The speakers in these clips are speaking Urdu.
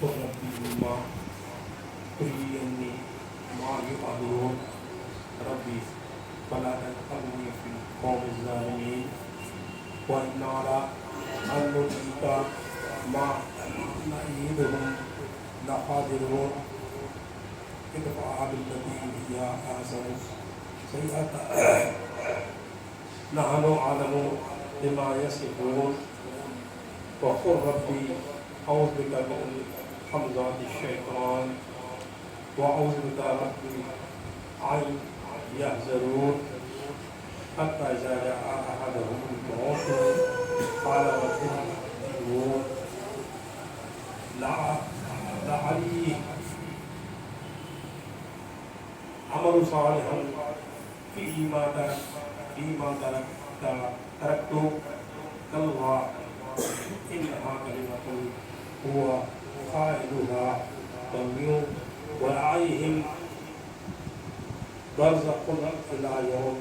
قل ربی بما کلی ما یعبدون ربی فلا تدخلنی فی القوم الظالمین وإن على أن نريك ما نعيدهم لقادرون ادفع بالتي هي أحسن سيئة نحن أعلم بما يصفون وقل ربي أعوذ بك من همزات الشيطان وأعوذ بك ربي أن يحضرون حتى إذا جاء أحدهم الموت قال رب ارجعون لعلي عمل صالحا فيما تركت كلا إنها كلمة هو قائلها ومن ورائهم برزخ إلى يوم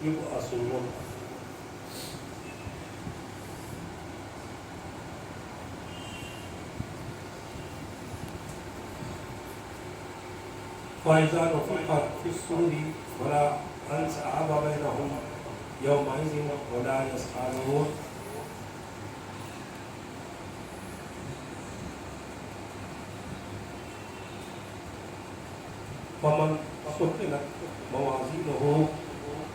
يبعثون. وإذا نفخ في الصور فلا أنساب بينهم يومئذ ولا يسألون. ومن ثقلت موازينه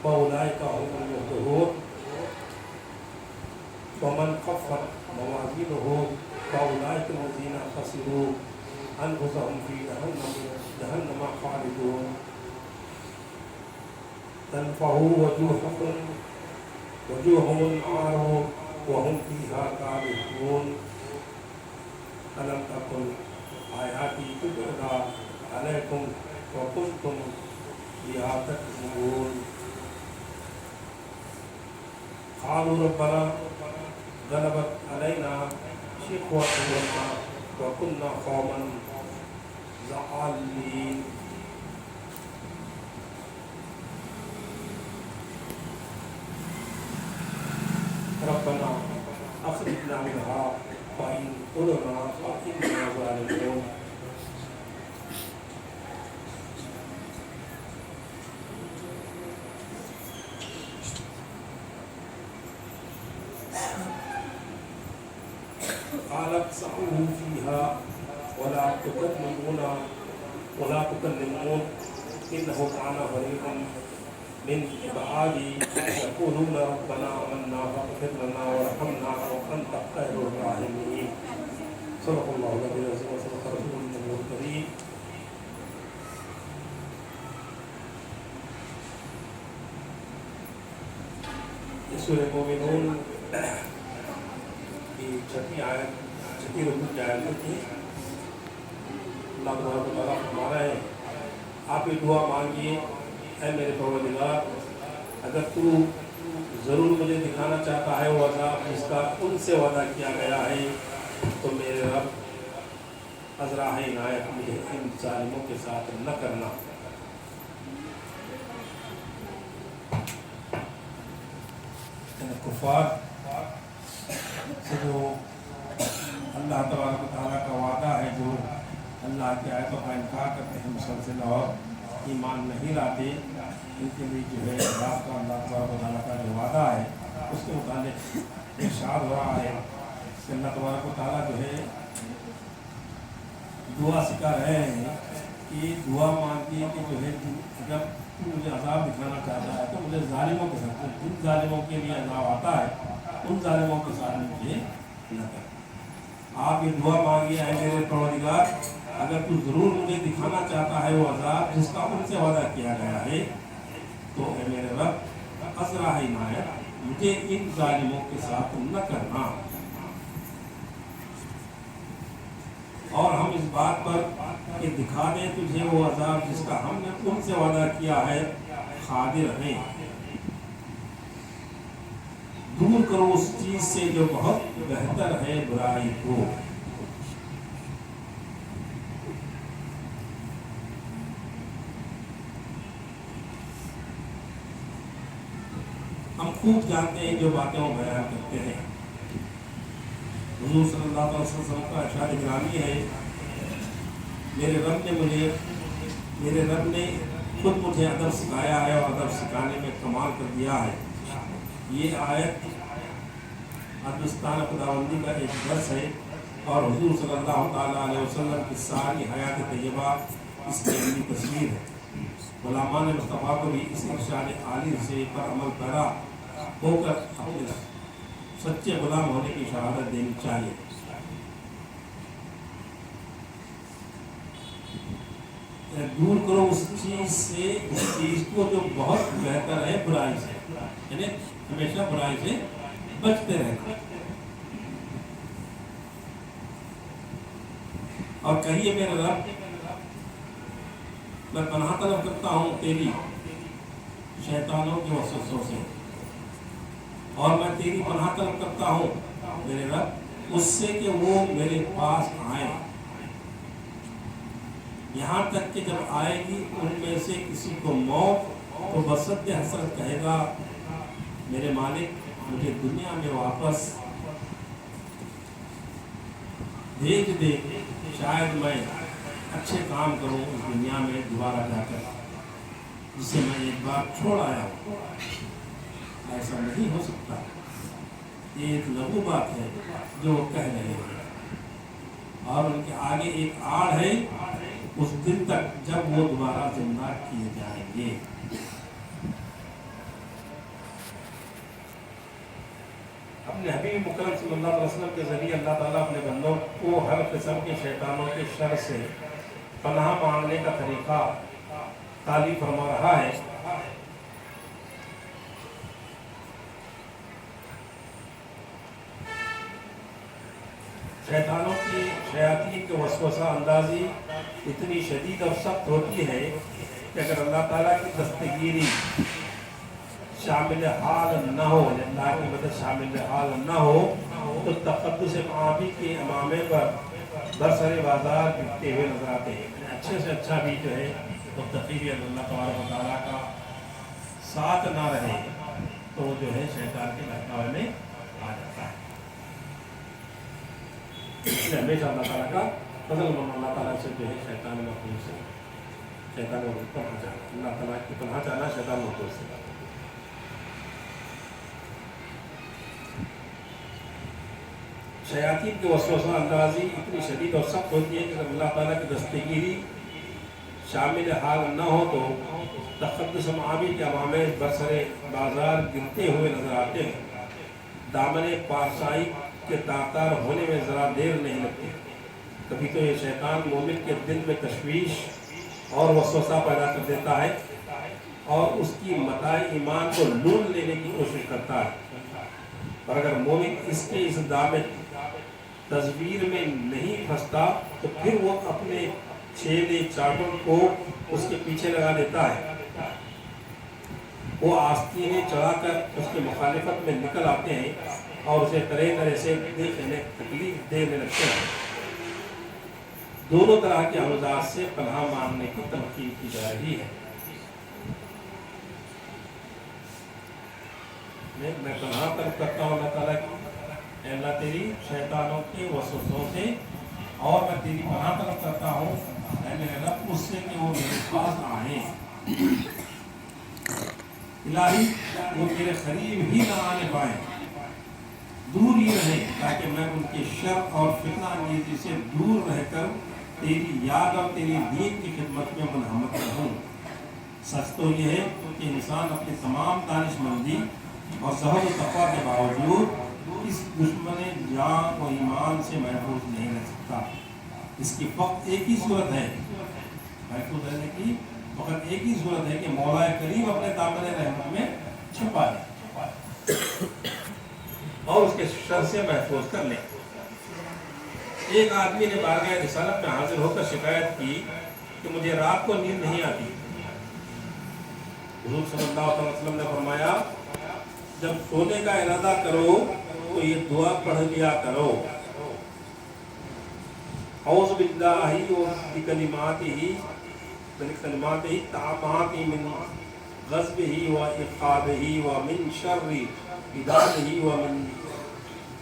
فأولئك هم المفلحون ومن خفت موازينه فأولئك الذين خسروا أنفسهم في جهنم خالدون تنفع وجوههم النار وهم فيها كالحون ألم تكن آياتي تتلى عليكم وكنتم بها تكذبون قالوا ربنا غلبت علينا شقوتنا وكنا قوما ضالين. ربنا أخرجنا منها فإن قلنا فإنا ظالمون. قالت سعوا فيها ولا تكلمون إنه كان فريق من عبادي يقولون ربنا آمنا فاغفر لنا وارحمنا وأنت خير الراحمين. صدق الله العظيم وصدق رسوله النبي الكريم. سورہ مومنون کی چھٹی رکو کی آیت تھی. اللہ تبارک و تعالیٰ فرما رہے ہیں آپ یہ دعا مانگیے اے میرے پروردگار اگر تو ضرور مجھے دکھانا چاہتا ہے وہ عذاب جس کا ان سے وعدہ کیا گیا ہے تو میرے رب ازراہ عنایت مجھے ان ظالموں کے ساتھ نہ کرنا. کفار سے جو اللہ تبارک و تعالیٰ کا وعدہ ہے جو اللہ کی آیتوں کا انکار کرتے ہیں مسلسل اور ایمان نہیں لاتے ان کے لیے جو ہے عذاب کا اللہ تبارک و تعالیٰ کا جو وعدہ ہے اس کے متعلق ارشاد ہو رہا ہے کہ اللہ تبارک و تعالیٰ جو ہے دعا سکھا رہے ہیں کہ دعا مانگیے کہ جو ہے اگر مجھے عذاب دکھانا چاہتا ہے تو مجھے ظالموں کے ساتھ جن ظالموں کے لیے عذاب آتا ہے ان ظالموں کے ساتھ مجھے نہ کر. آپ یہ دعا مانگیے اے میرے پروردگار اگر تو ضرور مجھے دکھانا چاہتا ہے وہ عذاب جس کا ان سے وعدہ کیا گیا ہے تو اے میرے رب ازراہ عنایت مجھے ان ظالموں کے ساتھ نہ کرنا. اور ہم اس بات پر کہ دکھا دیں تجھے وہ عذاب جس کا ہم نے ان سے وعدہ کیا ہے قادر ہیں. دور کرو اس چیز سے جو بہت بہتر ہے برائی کو. ہم خوب جانتے ہیں جو باتیں وہ بیان کرتے ہیں حضور صلی اللہ علیہ وسلم کا ارشاد گرامی ہے، میرے رب نے خود مجھے ادب سکھایا ہے اور ادب سکھانے میں کمال کر دیا ہے۔ یہ آیت ادبستان خداوندی کا ایک درس ہے اور حضور صلی اللہ تعالیٰ علیہ وسلم کی ساری حیات طیبہ اس کی عملی تصویر ہے۔ غلامان مصطفیٰ کو بھی اس ارشاد عالی سے پر عمل پیرا ہو کر اپنے سچے غلام ہونے کی شہادت دینی چاہیے۔ دور کرو اس چیز کو جو بہت بہتر ہے برائی سے، یعنی ہمیشہ برائی سے بچتے رہنا۔ اور کہیے میرے رب، میں پناہ طلب کرتا ہوں تیری شیطانوں کے وسوسوں سے، اور میں تیری پناہ طلب کرتا ہوں میرے رب اس سے کہ وہ میرے پاس آئیں، یہاں تک کہ جب آئے گی ان میں سے کسی کو موت تو بصد حسرت کہے گا، میرے مالک مجھے دنیا میں واپس بھیج دے، شاید میں اچھے کام کروں اس دنیا میں دوبارہ جا کر جسے میں ایک بار چھوڑ آیا ہوں۔ ایسا نہیں ہو سکتا، یہ ایک لغو بات ہے جو وہ کہہ رہے ہیں، اور ان کے آگے ایک آڑ ہے اس دن تک جب وہ دوبارہ زندہ کیے جائیں گے۔ اپنے حبیب مکرم صلی اللہ علیہ وسلم کے ذریعے اللہ تعالیٰ اپنے بندوں کو ہر قسم کے شیطانوں کے شر سے پناہ مانگنے کا طریقہ تعلیم فرما رہا ہے۔ شیاطین کے وسوسہ اندازی اتنی شدید اور سخت ہوتی ہے کہ اگر اللہ تعالیٰ کی دستگیری شامل حال نہ ہو، اللہ کی مدد شامل حال نہ ہو تو تقدس معابی کے امامے پر برسر بازار گرتے ہوئے نظر آتے ہیں۔ اچھے سے اچھا بھی جو ہے تو تقریبی اللہ تبارک و تعالیٰ کا ساتھ نہ رہے تو وہ جو ہے شیطان کے بہکاوے میں آ جاتا ہے۔ اس لیے ہمیشہ اللہ تعالیٰ کا فضل من اللہ تعالیٰ سے جو ہے شیطان محفوظ سے، شیطان کو پناہ چاہنا، اللہ تعالیٰ کی پناہ چاہنا شیطان محفوظ سے۔ شیاطین کے وسوسہ اندازی اتنی شدید اور سخت ہوتی ہے کہ اگر اللہ تعالیٰ کی دستگیری شامل حال نہ ہو تو تقدس معابی کے امامے برسر بازار گرتے ہوئے نظر آتے ہیں۔ دامن پارسائی کے داغدار ہونے میں ذرا دیر نہیں لگتی۔ کبھی تو یہ شیطان مومن کے دل میں تشویش اور وسوسہ پیدا کر دیتا ہے اور اس کی متاع ایمان کو لوٹ لینے کی کوشش کرتا ہے، اور اگر مومن اس کے اس دامن تصویر میں نہیں پھنستا تو پھر وہ اپنے چھیلے چاٹوں کو اس کے پیچھے لگا دیتا ہے، وہ آستینیں چڑھا کر اس کی مخالفت میں نکل آتے ہیں اور اسے طرح طرح سے تکلیف دینے لگتے ہیں۔ دونوں طرح کے اوزار سے پناہ مانگنے کی تلقین کی جا رہی ہے۔ میں پناہ طلب کرتا ہوں اللہ تعالیٰ کی، اے اللہ تیری شیطانوں کے وسوسوں سے، اور میں تیری پناہ طلب کرتا ہوں اے میرے رب اس سے کہ وہ میرے پاس آئیں، الہی وہ میرے قریب ہی نہ آنے پائیں، دور ہی رہیں، تاکہ میں ان کے شر اور فتنہ انگیزی سے دور رہ کر تیری یاد اور تیری دین کی خدمت میں منہمک رہوں۔ سچ تو یہ ہے کہ انسان اپنی تمام دانش مندی اور زہد و تقویٰ کے باوجود اس دشمن جان و ایمان سے محفوظ نہیں رہ سکتا۔ اس کی فقط ایک ہی صورت ہے، محفوظ رہنے کی فقط ایک ہی صورت ہے کہ مولا کریم اپنے دامن رحمت میں چھپا لے اور اس کے شر سے محفوظ کر لے۔ ایک آدمی نے بارگاہ رسالت میں حاضر ہو کر شکایت کی کہ مجھے رات کو نیند نہیں آتی۔ حضور صلی اللہ علیہ وسلم نے فرمایا جب سونے کا ارادہ کرو تو یہ دعا پڑھ لیا کرو، اعوذ باللہ بکلماتہ التامات من غضبہ و عقابہ و من شر عبادہ و من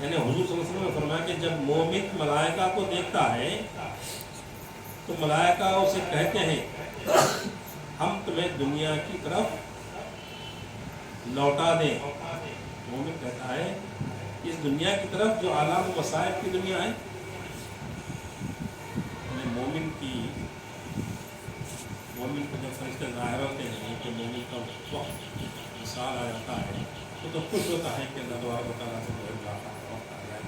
یعنی حضور صلی اللہ علیہ وسلم نے فرمایا کہ جب مومن ملائکہ کو دیکھتا ہے تو ملائکہ اسے کہتے ہیں ہم تمہیں دنیا کی طرف لوٹا دیں. مومن کہتا ہے اس دنیا کی طرف جو آلام و مصائب کی دنیا ہے. مومن کو جب فرشتے ظاہر ہوتے ہیں کہ مومن کا وقت مثال آ جاتا ہے تو خوش ہوتا ہے کہ اللہ تبارک و تعالیٰ سے وقت آ جائے.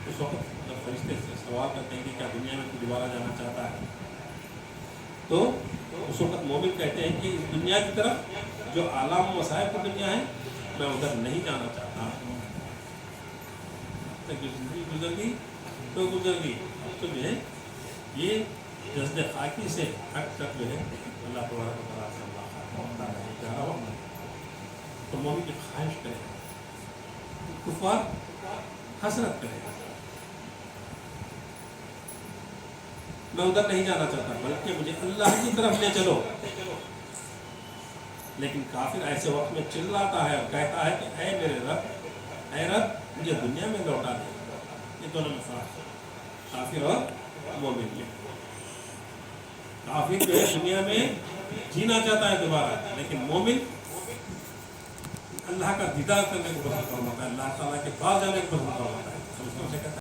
اس وقت جب فرشتے سے سوال کرتے ہیں کہ کیا دنیا میں تو دوبارہ جانا چاہتا ہے تو اس وقت مومن کہتے ہیں کہ اس دنیا کی طرف جو آلام و مصائب کی دنیا ہے میں ادھر نہیں جانا چاہتا. زندگی گزر گئی تو گزر گئی. اب تو جو ہے یہ جذب خاکی سے ہٹ کر جو ہے اللہ تبارک و تعالیٰ سے ملاقات جا رہا ہوں تو مومن کی خواہش کرے گا. کفار حسرت کرے گا میں ادھر نہیں جانا چاہتا بلکہ مجھے اللہ کی طرف لے چلو. لیکن کافر ایسے وقت میں چلاتا ہے اور کہتا ہے کہ اے میرے رب مجھے دنیا میں لوٹا دے. یہ دونوں میں فرق ہے کافر اور مومن میں. کافر جو ہے دنیا میں جینا چاہتا ہے دوبارہ لیکن مومن اللہ کا دیدار کرنے کو پسند فرماتا ہے. اللہ تعالیٰ کے پاس جانے کو پسند فرماتا ہے.